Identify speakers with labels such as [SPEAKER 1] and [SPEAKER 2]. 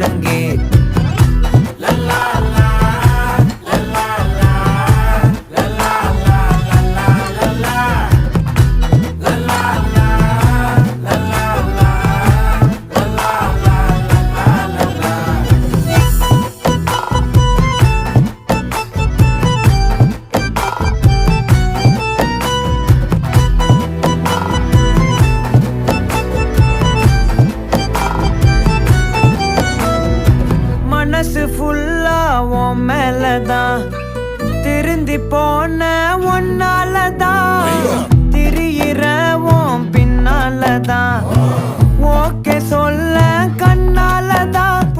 [SPEAKER 1] முழங்கே. மனசு ஃபுல்லா உன் மேலதான், திருந்தி போன ஒன்னாலதான், திரியிற உன் பின்னாலதான், ஓகே சொல்ல கண்ணாலதான்,